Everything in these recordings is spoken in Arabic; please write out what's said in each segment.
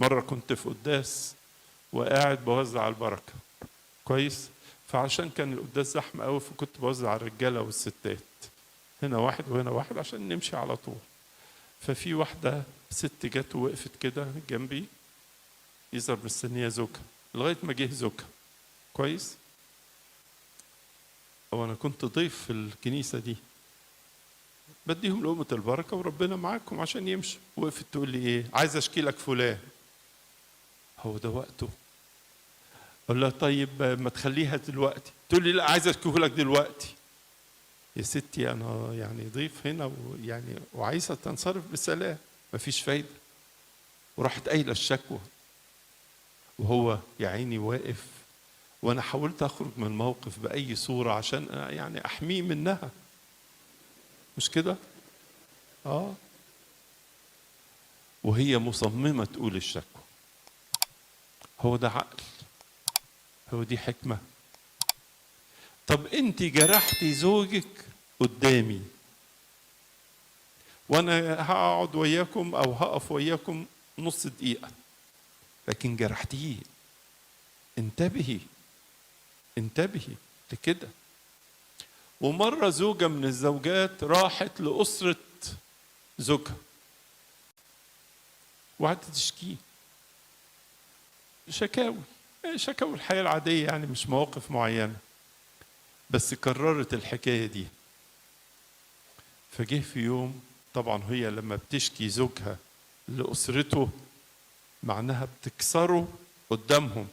مرة كنت في قداس وقاعد بوزع البركة، كويس؟ فعشان كان القداس زحمة قوي فكنت بوزع الرجالة والستات، هنا واحد وهنا واحد عشان نمشي على طول. ففي واحدة ست جت ووقفت كده جنبي، يظهر مستنية زوجها لغاية ما جه زوجها، كويس؟ أو أنا كنت ضيف في الكنيسة دي، بديهم لقمة البركة وربنا معاكم عشان يمشوا. وقفت تقول لي إيه؟ عايز أشكي لك فلان. هو ده وقته؟ أقول لها طيب ما تخليها دلوقتي. تقول لي لا عايز أشكيه لك دلوقتي. يا ستي أنا يعني ضيف هنا ويعني وعايزة تنصرف بسلام. مفيش فايدة. وراحت قايلة الشكوى وهو يا عيني واقف، وأنا حاولت أخرج من الموقف بأي صورة عشان يعني أحميه منها، مش كده؟ وهي مصممة تقول الشكوى. هو ده عقل؟ هو دي حكمة؟ طب أنت جرحتي زوجك قدامي وأنا هقعد وياكم أو هقف وياكم نص دقيقة، لكن جرحتيه. انتبهي انتبهي لكده. ومرة زوجة من الزوجات راحت لأسرة زوجها وقعدت تشكيه شكاوي الحياة العادية، يعني مش مواقف معينة، بس كررت الحكاية دي. فجه في يوم، طبعا هي لما بتشكي زوجها لأسرته معناها بتكسره قدامهم.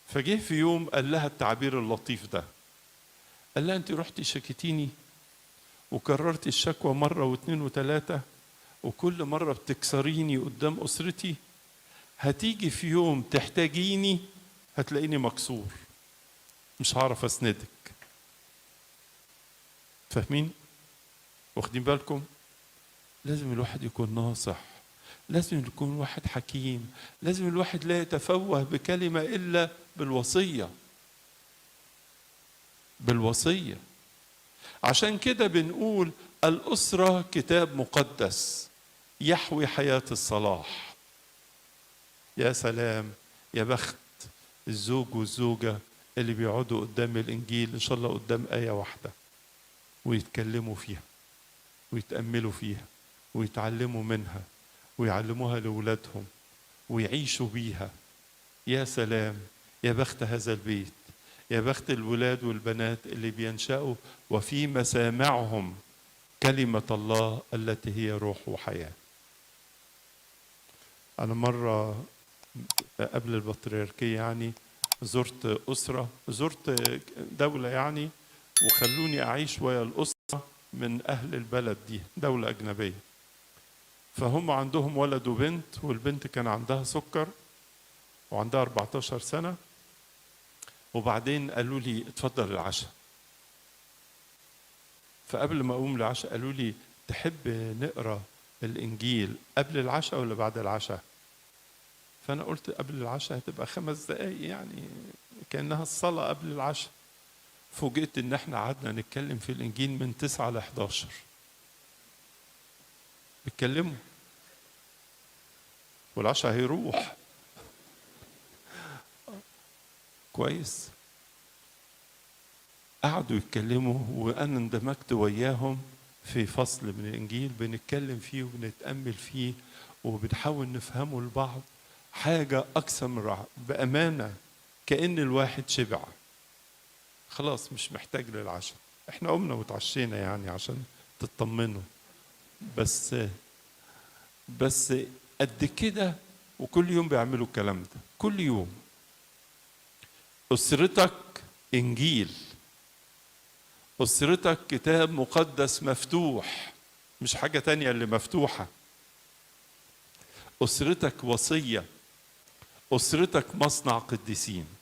فجه في يوم قال لها التعبير اللطيف ده، قال لها انت رحتي شكيتيني وكررتي الشكوى مرة واثنين وثلاثة، وكل مرة بتكسريني قدام أسرتي، هتيجي في يوم تحتاجيني هتلاقيني مكسور، مش هعرف أسندك. فاهمين؟ واخدين بالكم؟ لازم الواحد يكون ناصح، لازم يكون واحد حكيم، لازم الواحد لا يتفوه بكلمة إلا بالوصية. بالوصية. عشان كده بنقول الأسرة كتاب مقدس يحوي حياة الصلاح. يا سلام، يا بخت الزوج والزوجة اللي بيقعدوا قدام الإنجيل إن شاء الله قدام آية واحدة ويتكلموا فيها ويتأملوا فيها ويتعلموا منها ويعلموها لأولادهم ويعيشوا بيها. يا سلام، يا بخت هذا البيت، يا بخت الولاد والبنات اللي بينشأوا وفي مسامعهم كلمة الله التي هي روح وحياة. أنا مرة قبل البطريركية يعني زرت دولة يعني، وخلوني أعيش ويا الأسرة من أهل البلد دي، دولة أجنبية. فهم عندهم ولد وبنت، والبنت كان عندها سكر وعندها 14 سنة. وبعدين قالوا لي اتفضل العشاء. فقبل ما أقوم العشاء قالوا لي تحب نقرأ الإنجيل قبل العشاء ولا بعد العشاء؟ فأنا قلت قبل العشاء هتبقى 5 دقايق يعني كأنها الصلاة قبل العشاء. فوجئت إن احنا قعدنا نتكلم في الإنجيل من 9 ل 11 بيتكلموا، والعشاء هيروح. كويس؟ قعدوا يتكلموا وأنا اندمجت وياهم في فصل من الإنجيل بنتكلم فيه وبنتأمل فيه وبنحاول نفهمه لبعض. حاجة أكثر من رائعة بأمانة، كأن الواحد شبع خلاص مش محتاج للعشاء. احنا قمنا وتعشينا يعني عشان تطمنوا، بس قد كده. وكل يوم بيعملوا الكلام ده كل يوم. أسرتك إنجيل، أسرتك كتاب مقدس مفتوح، مش حاجة تانية اللي مفتوحة. أسرتك وصية، أسرتك مصنع قديسين.